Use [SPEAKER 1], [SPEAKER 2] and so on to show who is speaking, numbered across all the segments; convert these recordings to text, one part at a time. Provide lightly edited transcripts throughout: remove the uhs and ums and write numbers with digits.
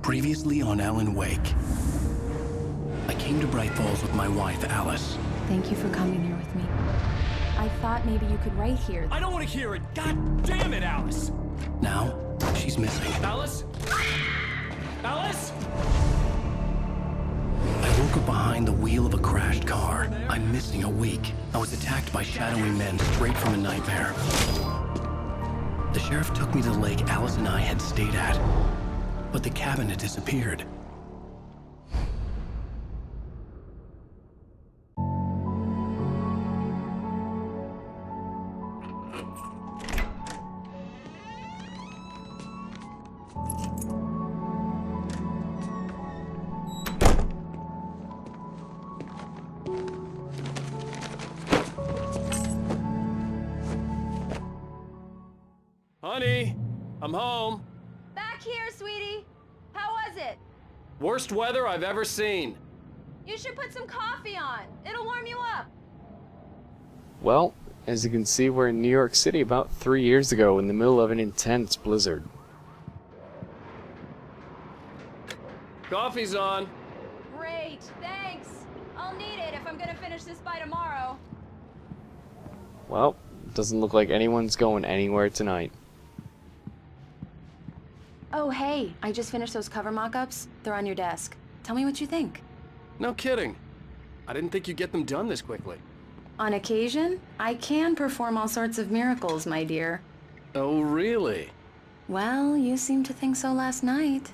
[SPEAKER 1] Previously on Alan Wake. I came to Bright Falls with my wife, Alice.
[SPEAKER 2] Thank you for coming here with me. I thought maybe you could write here.
[SPEAKER 3] I don't want to hear it! God damn it, Alice!
[SPEAKER 1] Now, she's missing.
[SPEAKER 3] Alice? Alice?
[SPEAKER 1] I woke up behind the wheel of a crashed car. I'm missing a week. I was attacked by shadowy men straight from a nightmare. The sheriff took me to the lake Alice and I had stayed at, but the cabin had disappeared.
[SPEAKER 3] Honey, I'm home.
[SPEAKER 4] Back here, sweetie. How was it?
[SPEAKER 3] Worst weather I've ever seen.
[SPEAKER 4] You should put some coffee on. It'll warm you up.
[SPEAKER 5] Well, as you can see, we're in New York City about 3 years ago in the middle of an intense blizzard.
[SPEAKER 3] Coffee's on.
[SPEAKER 4] Great, thanks. I'll need it if I'm gonna finish this by tomorrow.
[SPEAKER 5] Well, doesn't look like anyone's going anywhere tonight.
[SPEAKER 2] Oh, hey, I just finished those cover mock-ups. They're on your desk. Tell me what you think.
[SPEAKER 3] No kidding. I didn't think you'd get them done this quickly.
[SPEAKER 2] On occasion, I can perform all sorts of miracles, my dear.
[SPEAKER 3] Oh, really?
[SPEAKER 2] Well, you seemed to think so last night.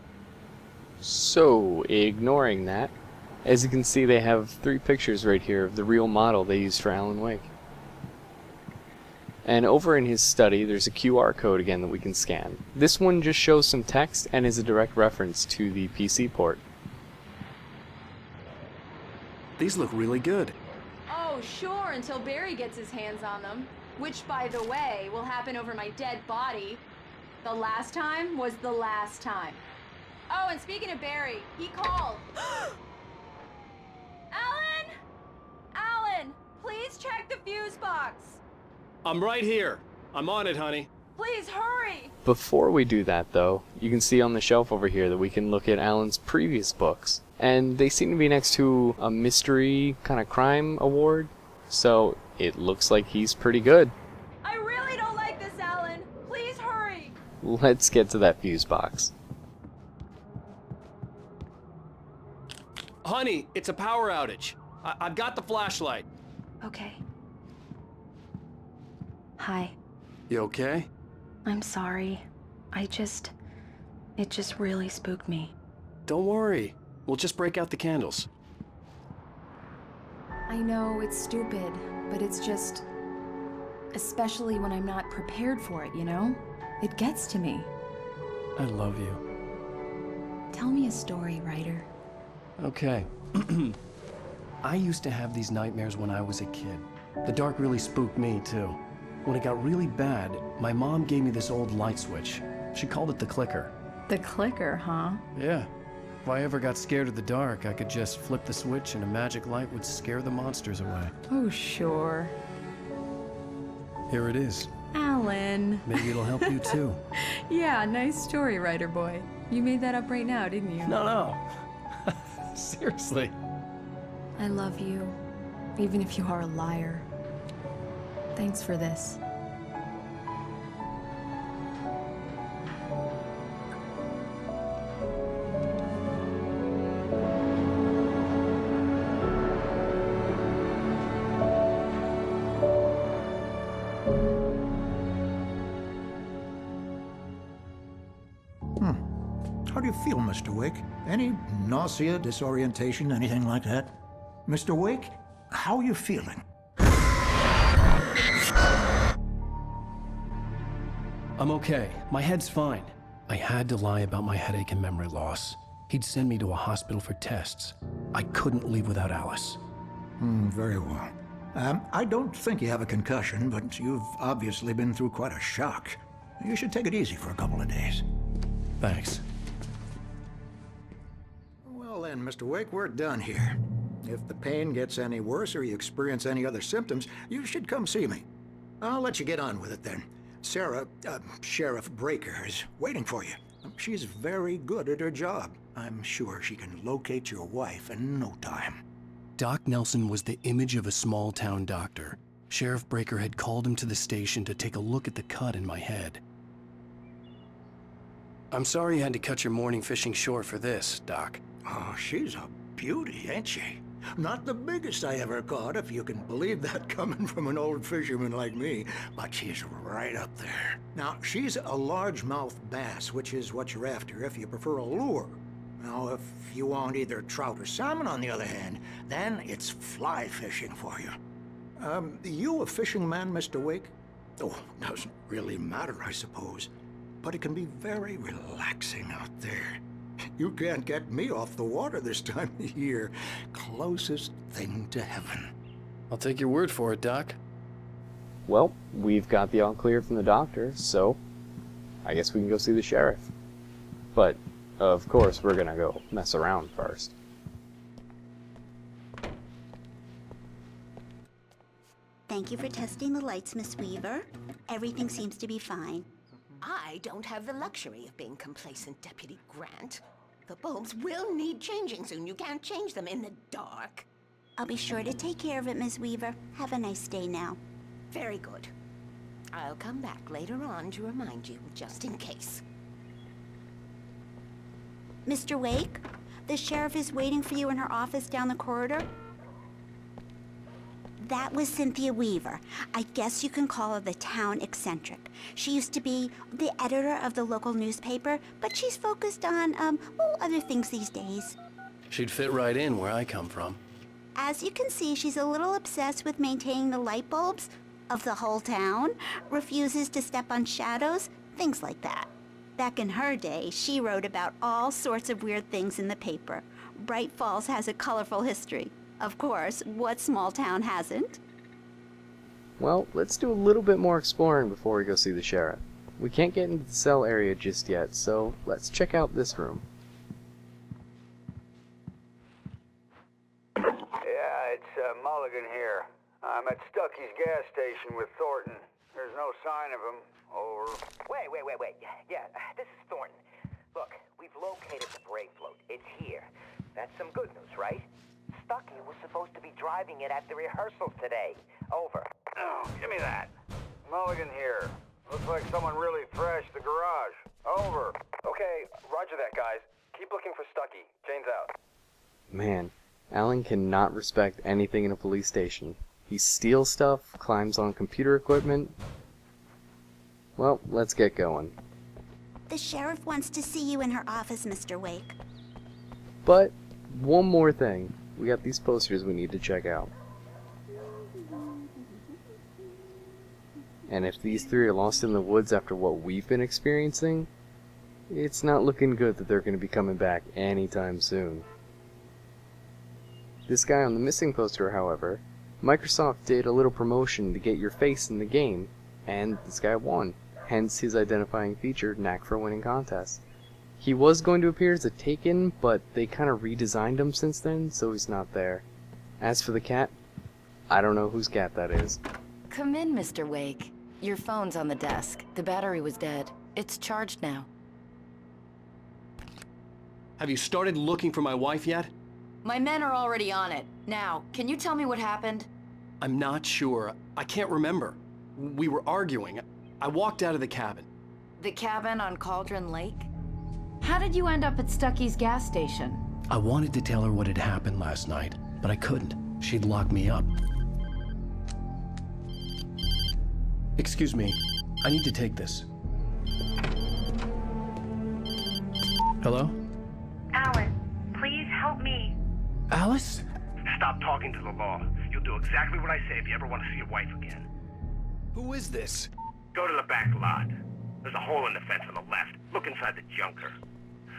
[SPEAKER 5] So, ignoring that, as you can see, they have 3 pictures right here of the real model they used for Alan Wake. And over in his study, there's a QR code again that we can scan. This one just shows some text and is a direct reference to the PC port.
[SPEAKER 3] These look really good.
[SPEAKER 4] Oh, sure, until Barry gets his hands on them. Which, by the way, will happen over my dead body. The last time was the last time. Oh, and speaking of Barry, he called. Alan! Alan, please check the fuse box.
[SPEAKER 3] I'm right here. I'm on it, honey.
[SPEAKER 4] Please hurry!
[SPEAKER 5] Before we do that, though, you can see on the shelf over here that we can look at Alan's previous books. And they seem to be next to a mystery kind of crime award, so it looks like he's pretty good.
[SPEAKER 4] I really don't like this, Alan. Please hurry!
[SPEAKER 5] Let's get to that fuse box.
[SPEAKER 3] Honey, it's a power outage. I've got the flashlight.
[SPEAKER 2] Okay. Hi.
[SPEAKER 3] You okay?
[SPEAKER 2] I'm sorry. It just really spooked me.
[SPEAKER 3] Don't worry. We'll just break out the candles.
[SPEAKER 2] I know it's stupid, but it's just... especially when I'm not prepared for it, you know? It gets to me.
[SPEAKER 1] I love you.
[SPEAKER 2] Tell me a story, writer.
[SPEAKER 1] Okay. I used to have these nightmares when I was a kid. The dark really spooked me, too. When it got really bad, my mom gave me this old light switch. She called it the clicker.
[SPEAKER 2] The clicker, huh?
[SPEAKER 1] Yeah. If I ever got scared of the dark, I could just flip the switch and a magic light would scare the monsters away.
[SPEAKER 2] Oh, sure.
[SPEAKER 1] Here it is.
[SPEAKER 2] Alan.
[SPEAKER 1] Maybe it'll help you, too.
[SPEAKER 2] Yeah, nice story, writer boy. You made that up right now, didn't you?
[SPEAKER 1] No. Seriously.
[SPEAKER 2] I love you, even if you are a liar. Thanks for this.
[SPEAKER 6] How do you feel, Mr. Wake? Any nausea, disorientation, anything like that? Mr. Wake, how are you feeling?
[SPEAKER 1] I'm okay. My head's fine. I had to lie about my headache and memory loss. He'd send me to a hospital for tests. I couldn't leave without Alice.
[SPEAKER 6] Very well. I don't think you have a concussion, but you've obviously been through quite a shock. You should take it easy for a couple of days.
[SPEAKER 1] Thanks.
[SPEAKER 6] Well then, Mr. Wake, we're done here. If the pain gets any worse or you experience any other symptoms, you should come see me. I'll let you get on with it then. Sarah, Sheriff Breaker, is waiting for you. She's very good at her job. I'm sure she can locate your wife in no time.
[SPEAKER 1] Doc Nelson was the image of a small-town doctor. Sheriff Breaker had called him to the station to take a look at the cut in my head. I'm sorry you had to cut your morning fishing short for this, Doc.
[SPEAKER 6] Oh, she's a beauty, ain't she? Not the biggest I ever caught, if you can believe that coming from an old fisherman like me, but she's right up there. Now, she's a largemouth bass, which is what you're after if you prefer a lure. Now, if you want either trout or salmon, on the other hand, then it's fly fishing for you. You a fishing man, Mr. Wake? Oh, doesn't really matter, I suppose. But it can be very relaxing out there. You can't get me off the water this time of year. Closest thing to heaven.
[SPEAKER 1] I'll take your word for it, Doc.
[SPEAKER 5] Well, we've got the all clear from the doctor, so I guess we can go see the sheriff. But, of course, we're gonna go mess around first.
[SPEAKER 7] Thank you for testing the lights, Miss Weaver. Everything seems to be fine.
[SPEAKER 8] I don't have the luxury of being complacent, Deputy Grant. The bulbs will need changing soon. You can't change them in the dark.
[SPEAKER 7] I'll be sure to take care of it, Miss Weaver. Have a nice day now.
[SPEAKER 8] Very good. I'll come back later on to remind you, just in case.
[SPEAKER 7] Mr. Wake, the sheriff is waiting for you in her office down the corridor. That was Cynthia Weaver. I guess you can call her the town eccentric. She used to be the editor of the local newspaper, but she's focused on, other things these days.
[SPEAKER 1] She'd fit right in where I come from.
[SPEAKER 7] As you can see, she's a little obsessed with maintaining the light bulbs of the whole town, refuses to step on shadows, things like that. Back in her day, she wrote about all sorts of weird things in the paper. Bright Falls has a colorful history. Of course, what small town hasn't?
[SPEAKER 5] Well, let's do a little bit more exploring before we go see the sheriff. We can't get into the cell area just yet, so let's check out this room.
[SPEAKER 9] Yeah, it's Mulligan here. I'm at Stucky's gas station with Thornton. There's no sign of him. Over.
[SPEAKER 10] Wait. Yeah, this is Thornton. Look, we've located the brake float. It's here. That's some good news, right? Stucky was supposed to be driving it at the rehearsal today. Over.
[SPEAKER 9] Oh, give me that. Mulligan here. Looks like someone really thrashed the garage. Over.
[SPEAKER 3] Okay, roger that, guys. Keep looking for Stucky. Jane's out.
[SPEAKER 5] Man, Alan cannot respect anything in a police station. He steals stuff, climbs on computer equipment. Well, let's get going.
[SPEAKER 7] The sheriff wants to see you in her office, Mr. Wake.
[SPEAKER 5] But, one more thing. We got these posters we need to check out. And if these three are lost in the woods after what we've been experiencing, it's not looking good that they're going to be coming back anytime soon. This guy on the missing poster, however, Microsoft did a little promotion to get your face in the game, and this guy won, hence his identifying feature, Knack for Winning Contest. He was going to appear as a Taken, but they kind of redesigned him since then, so he's not there. As for the cat, I don't know whose cat that is.
[SPEAKER 11] Come in, Mr. Wake. Your phone's on the desk. The battery was dead. It's charged now.
[SPEAKER 1] Have you started looking for my wife yet?
[SPEAKER 11] My men are already on it. Now, can you tell me what happened?
[SPEAKER 1] I'm not sure. I can't remember. We were arguing. I walked out of the cabin.
[SPEAKER 11] The cabin on Cauldron Lake?
[SPEAKER 2] How did you end up at Stucky's gas station?
[SPEAKER 1] I wanted to tell her what had happened last night, but I couldn't. She'd locked me up. Excuse me. I need to take this. Hello?
[SPEAKER 12] Alan, please help me.
[SPEAKER 1] Alice?
[SPEAKER 12] Stop talking to the law. You'll do exactly what I say if you ever want to see your wife again.
[SPEAKER 1] Who is this?
[SPEAKER 12] Go to the back lot. There's a hole in the fence on the left. Look inside the junker.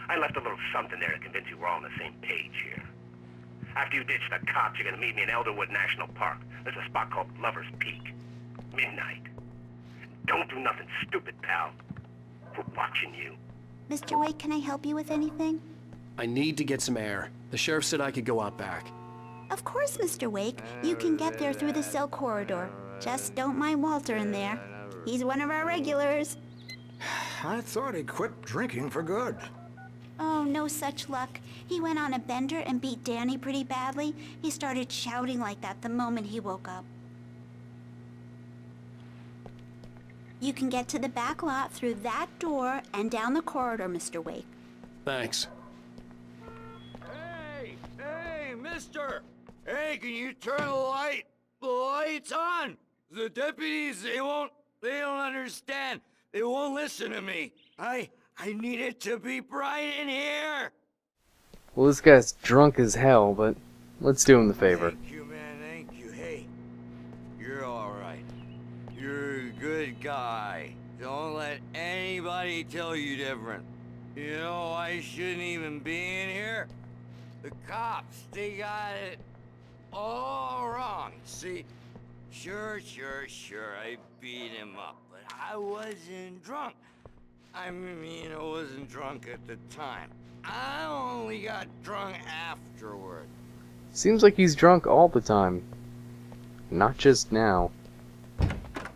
[SPEAKER 12] I left a little something there to convince you we're all on the same page here. After you ditch the cops, you're gonna meet me in Elderwood National Park. There's a spot called Lover's Peak. Midnight. Don't do nothing stupid, pal. We're watching you.
[SPEAKER 7] Mr. Wake, can I help you with anything?
[SPEAKER 1] I need to get some air. The sheriff said I could go out back.
[SPEAKER 7] Of course, Mr. Wake. You can get there through the cell corridor. Just don't mind Walter in there. He's one of our regulars.
[SPEAKER 6] I thought he quit drinking for good.
[SPEAKER 7] Oh, no such luck. He went on a bender and beat Danny pretty badly. He started shouting like that the moment he woke up. You can get to the back lot through that door and down the corridor, Mr. Wake.
[SPEAKER 3] Thanks.
[SPEAKER 13] Hey, mister! Hey, can you turn the lights on? The deputies, they don't understand. They won't listen to me. I need it to be bright in here.
[SPEAKER 5] Well, this guy's drunk as hell, but let's do him the favor.
[SPEAKER 13] Thank you, man, thank you. Hey, you're alright. You're a good guy. Don't let anybody tell you different. You know, I shouldn't even be in here. The cops, they got it all wrong. See, sure, I beat him up, but I wasn't drunk. I mean, I wasn't drunk at the time. I only got drunk afterward.
[SPEAKER 5] Seems like he's drunk all the time. Not just now.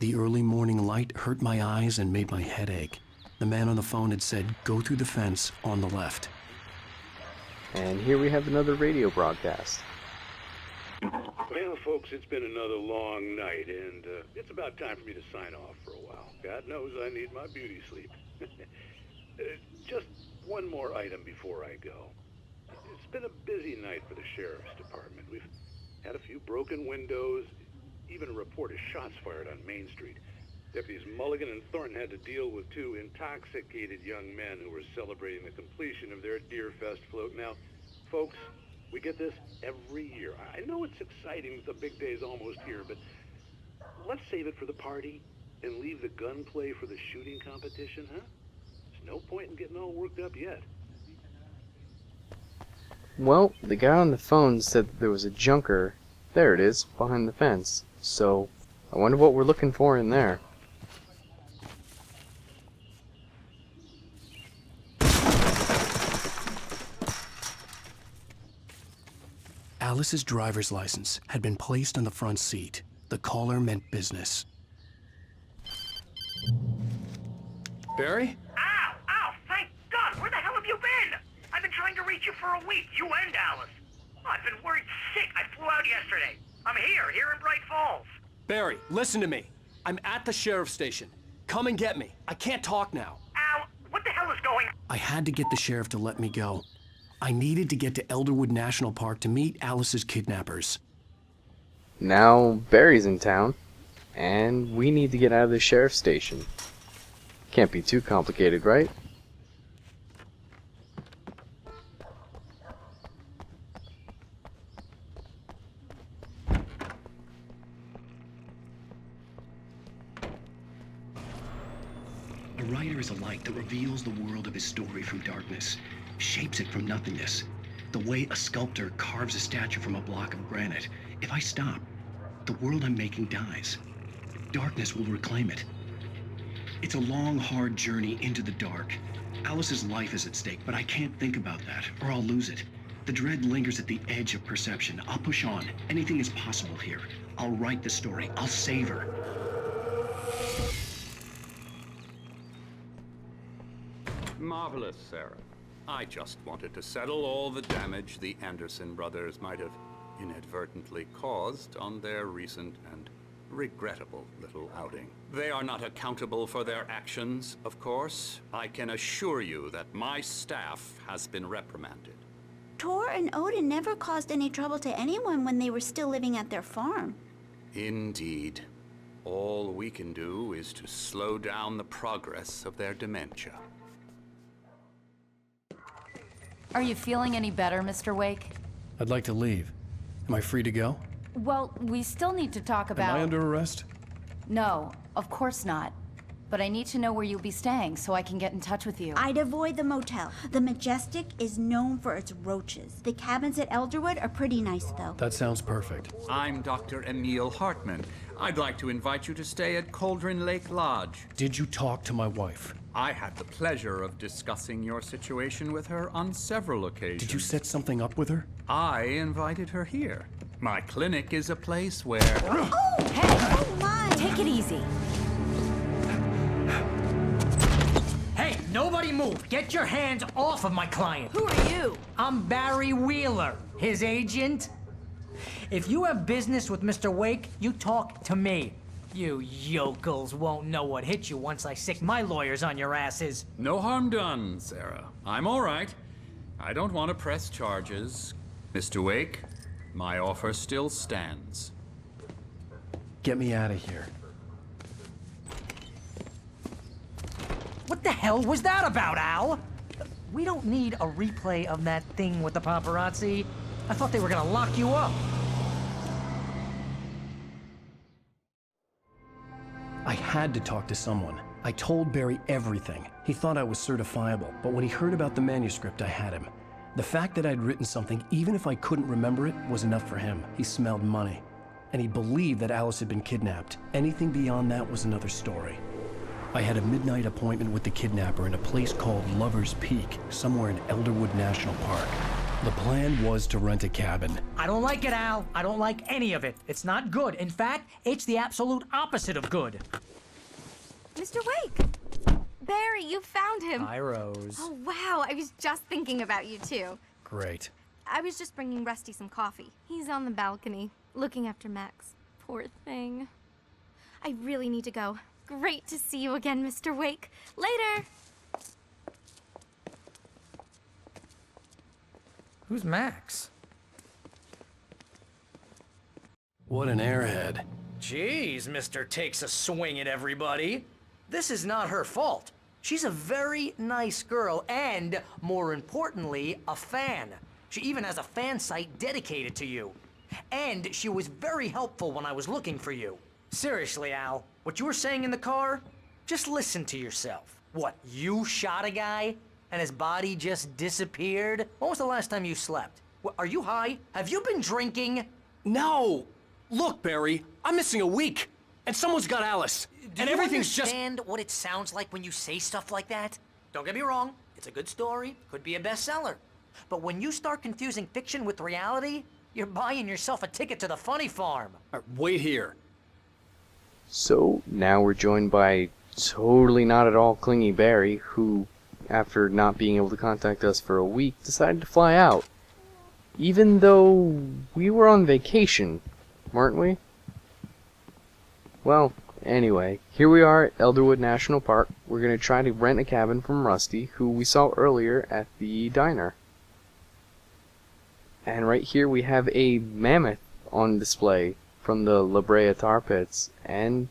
[SPEAKER 1] The early morning light hurt my eyes and made my head ache. The man on the phone had said, go through the fence on the left.
[SPEAKER 5] And here we have another radio broadcast.
[SPEAKER 14] Well, folks, it's been another long night, and it's about time for me to sign off for a while. God knows I need my beauty sleep. Just one more item before I go. It's been a busy night for the Sheriff's Department. We've had a few broken windows, even a report of shots fired on Main Street. Deputies Mulligan and Thornton had to deal with two intoxicated young men who were celebrating the completion of their Deerfest float. Now, folks, we get this every year. I know it's exciting that the big day's almost here, but let's save it for the party and leave the gunplay for the shooting competition, huh? There's no point in getting all worked up yet.
[SPEAKER 5] Well, the guy on the phone said that there was a junker. There it is, behind the fence. So, I wonder what we're looking for in there.
[SPEAKER 1] Alice's driver's license had been placed on the front seat. The caller meant business.
[SPEAKER 3] Barry?
[SPEAKER 12] Ow! Thank God! Where the hell have you been? I've been trying to reach you for a week, you and Alice. Oh, I've been worried sick. I flew out yesterday. I'm here in Bright Falls.
[SPEAKER 3] Barry, listen to me. I'm at the sheriff's station. Come and get me. I can't talk now.
[SPEAKER 12] Al, what the hell is going on?
[SPEAKER 1] I had to get the sheriff to let me go. I needed to get to Elderwood National Park to meet Alice's kidnappers.
[SPEAKER 5] Now, Barry's in town, and we need to get out of the sheriff's station. Can't be too complicated, right?
[SPEAKER 1] A writer is a light that reveals the world of his story from darkness, shapes it from nothingness. The way a sculptor carves a statue from a block of granite. If I stop, the world I'm making dies. Darkness will reclaim it. It's a long, hard journey into the dark. Alice's life is at stake, but I can't think about that, or I'll lose it. The dread lingers at the edge of perception. I'll push on. Anything is possible here. I'll write the story. I'll save her.
[SPEAKER 15] Marvelous, Sarah. I just wanted to settle all the damage the Anderson brothers might have inadvertently caused on their recent and regrettable little outing. They are not accountable for their actions, of course. I can assure you that my staff has been reprimanded.
[SPEAKER 7] Tor and Odin never caused any trouble to anyone when they were still living at their farm.
[SPEAKER 15] Indeed. All we can do is to slow down the progress of their dementia.
[SPEAKER 11] Are you feeling any better, Mr. Wake?
[SPEAKER 1] I'd like to leave. Am I free to go?
[SPEAKER 11] Well, we still need to talk about...
[SPEAKER 1] Am I under arrest?
[SPEAKER 11] No, of course not. But I need to know where you'll be staying so I can get in touch with you.
[SPEAKER 7] I'd avoid the motel. The Majestic is known for its roaches. The cabins at Elderwood are pretty nice, though.
[SPEAKER 1] That sounds perfect.
[SPEAKER 16] I'm Dr. Emil Hartman. I'd like to invite you to stay at Cauldron Lake Lodge.
[SPEAKER 1] Did you talk to my wife?
[SPEAKER 16] I had the pleasure of discussing your situation with her on several occasions.
[SPEAKER 1] Did you set something up with her?
[SPEAKER 16] I invited her here. My clinic is a place where...
[SPEAKER 7] Oh! Hey! Oh, my!
[SPEAKER 11] Take it easy.
[SPEAKER 17] Everybody move! Get your hands off of my client!
[SPEAKER 11] Who are you?
[SPEAKER 17] I'm Barry Wheeler, his agent. If you have business with Mr. Wake, you talk to me. You yokels won't know what hit you once I sick my lawyers on your asses.
[SPEAKER 16] No harm done, Sarah. I'm all right. I don't want to press charges. Mr. Wake, my offer still stands.
[SPEAKER 3] Get me out of here.
[SPEAKER 17] What the hell was that about, Al? We don't need a replay of that thing with the paparazzi. I thought they were gonna lock you up.
[SPEAKER 1] I had to talk to someone. I told Barry everything. He thought I was certifiable, but when he heard about the manuscript, I had him. The fact that I'd written something, even if I couldn't remember it, was enough for him. He smelled money. And he believed that Alice had been kidnapped. Anything beyond that was another story. I had a midnight appointment with the kidnapper in a place called Lover's Peak, somewhere in Elderwood National Park. The plan was to rent a cabin.
[SPEAKER 17] I don't like it, Al. I don't like any of it. It's not good. In fact, it's the absolute opposite of good.
[SPEAKER 18] Mr. Wake! Barry, you found him.
[SPEAKER 17] Hi, Rose.
[SPEAKER 18] Oh, wow. I was just thinking about you, too.
[SPEAKER 1] Great.
[SPEAKER 18] I was just bringing Rusty some coffee. He's on the balcony, looking after Max. Poor thing. I really need to go. Great to see you again, Mr. Wake. Later!
[SPEAKER 17] Who's Max?
[SPEAKER 1] What an airhead.
[SPEAKER 17] Jeez, Mr. Takes a swing at everybody. This is not her fault. She's a very nice girl and, more importantly, a fan. She even has a fan site dedicated to you. And she was very helpful when I was looking for you. Seriously, Al, what you were saying in the car? Just listen to yourself. What, you shot a guy and his body just disappeared? When was the last time you slept? What, are you high? Have you been drinking?
[SPEAKER 3] No! Look, Barry, I'm missing a week. And someone's got Alice.
[SPEAKER 17] Do
[SPEAKER 3] and
[SPEAKER 17] you
[SPEAKER 3] everything's just...
[SPEAKER 17] understand what it sounds like when you say stuff like that? Don't get me wrong, it's a good story, could be a bestseller. But when you start confusing fiction with reality, you're buying yourself a ticket to the funny farm.
[SPEAKER 3] Wait here.
[SPEAKER 5] So now we're joined by totally not at all clingy Barry, who, after not being able to contact us for a week, decided to fly out. Even though we were on vacation, weren't we? Well, anyway, here we are at Elderwood National Park. We're going to try to rent a cabin from Rusty, who we saw earlier at the diner. And right here we have a mammoth on display from the La Brea Tar Pits, and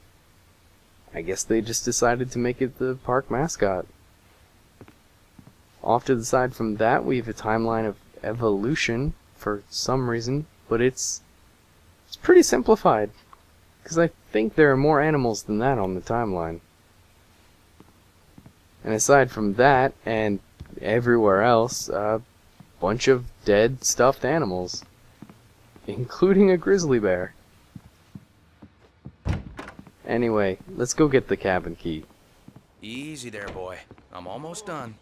[SPEAKER 5] I guess they just decided to make it the park mascot. Off to the side from that, we have a timeline of evolution for some reason, but it's pretty simplified, because I think there are more animals than that on the timeline. And aside from that, and everywhere else, a bunch of dead stuffed animals, including a grizzly bear. Anyway, let's go get the cabin key.
[SPEAKER 19] Easy there, boy. I'm almost done.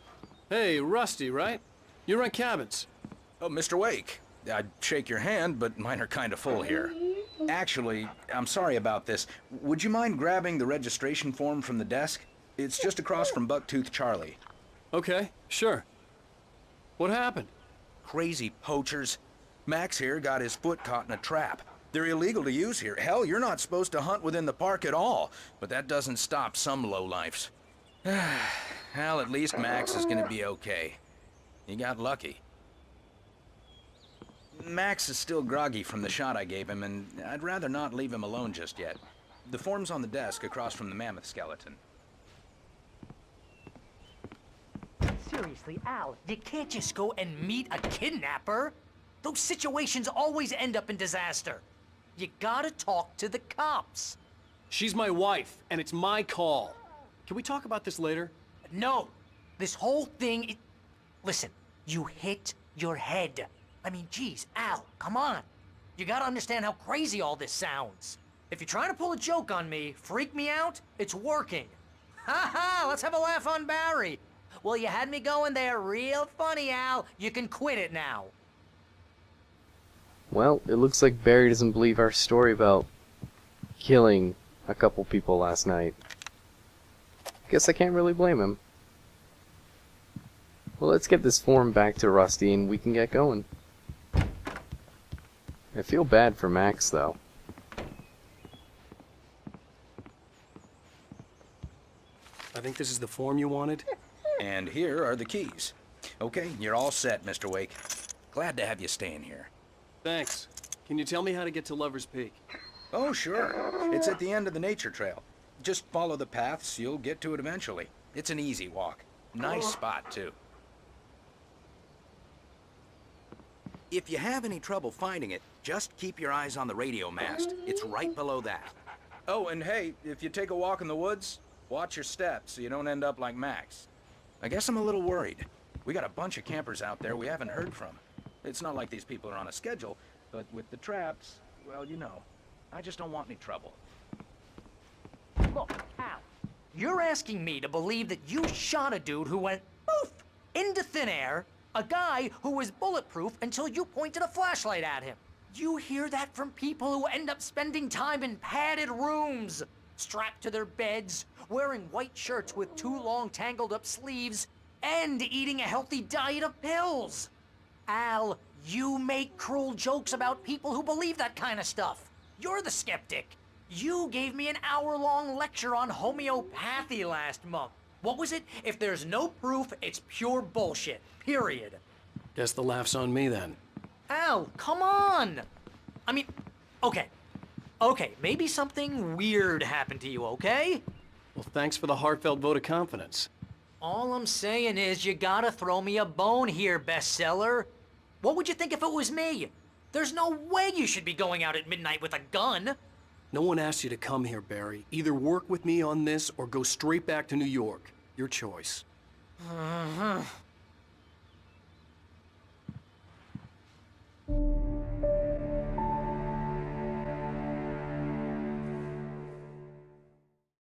[SPEAKER 3] Hey, Rusty, right? You rent cabins.
[SPEAKER 19] Oh, Mr. Wake. I'd shake your hand, but mine are kind of full here. Actually, I'm sorry about this. Would you mind grabbing the registration form from the desk? It's just across from Bucktooth Charlie.
[SPEAKER 3] Okay, sure. What happened?
[SPEAKER 19] Crazy poachers. Max here got his foot caught in a trap. They're illegal to use here. Hell, you're not supposed to hunt within the park at all. But that doesn't stop some lowlifes. Well, at least Max is gonna be okay. He got lucky. Max is still groggy from the shot I gave him, and I'd rather not leave him alone just yet. The form's on the desk across from the mammoth skeleton.
[SPEAKER 17] Seriously, Al, you can't just go and meet a kidnapper. Those situations always end up in disaster. You gotta talk to the cops.
[SPEAKER 3] She's my wife, and it's my call. Can we talk about this later?
[SPEAKER 17] No. This whole thing Listen, you hit your head. I mean, geez, Al, come on. You gotta understand how crazy all this sounds. If you're trying to pull a joke on me, freak me out, it's working. Ha ha, let's have a laugh on Barry. Well, you had me going there real funny, Al. You can quit it now.
[SPEAKER 5] Well, it looks like Barry doesn't believe our story about killing a couple people last night. Guess I can't really blame him. Well, let's get this form back to Rusty and we can get going. I feel bad for Max, though.
[SPEAKER 3] I think this is the form you wanted.
[SPEAKER 19] And here are the keys. Okay, you're all set, Mr. Wake. Glad to have you staying here.
[SPEAKER 3] Thanks. Can you tell me how to get to Lover's Peak?
[SPEAKER 19] Oh, sure. It's at the end of the nature trail. Just follow the paths, you'll get to it eventually. It's an easy walk. Nice spot, too. If you have any trouble finding it, just keep your eyes on the radio mast. It's right below that. Oh, and hey, if you take a walk in the woods, watch your steps so you don't end up like Max. I guess I'm a little worried. We got a bunch of campers out there we haven't heard from. It's not like these people are on a schedule, but with the traps, well, you know, I just don't want any trouble.
[SPEAKER 17] Look, Al, you're asking me to believe that you shot a dude who went poof into thin air, a guy who was bulletproof until you pointed a flashlight at him. You hear that from people who end up spending time in padded rooms, strapped to their beds, wearing white shirts with too long tangled up sleeves, and eating a healthy diet of pills. Al, you make cruel jokes about people who believe that kind of stuff. You're the skeptic. You gave me an hour-long lecture on homeopathy last month. What was it? If there's no proof, it's pure bullshit. Period.
[SPEAKER 3] Guess the laugh's on me then.
[SPEAKER 17] Al, come on! I mean, okay. Okay, maybe something weird happened to you, okay?
[SPEAKER 3] Well, thanks for the heartfelt vote of confidence.
[SPEAKER 17] All I'm saying is you gotta throw me a bone here, bestseller. What would you think if it was me? There's no way you should be going out at midnight with a gun.
[SPEAKER 3] No one asked you to come here, Barry. Either work with me on this or go straight back to New York. Your choice.